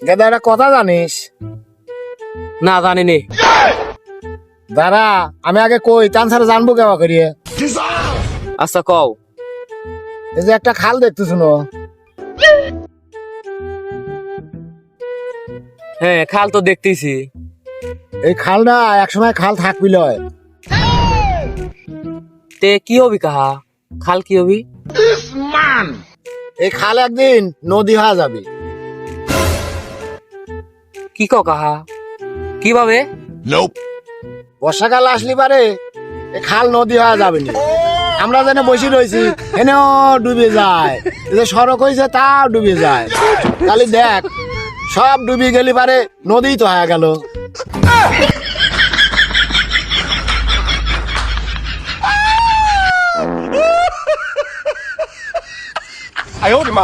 গেদা একটা কথা জানিস? না জানি নে। দাঁড়া আমি আগে কই তান ছাড়া জানবো কেবা করিয়ে। আচ্ছা কও। এই যে একটা খাল দেখতেছ না, হ্যাঁ খাল তো দেখতেছি। এই খালটা একসময় খাল থাকবি লয়। তে কি হবি কাহা? খাল কি হবি? এই খাল একদিন নদী হয়ে যাবে। কি ক কাহা? কিভাবে? বর্ষাকাল আসলি পারে এই খাল নদী হয়ে যাবে না। আমরা যেন বসে রয়েছি এনেও ডুবে যায়, এই যে সড়ক হয়েছে তাও ডুবে যায়। খালি দেখ সব ডুবে গেলি পারে নদী তো হয়ে গেল।哎呦我的妈！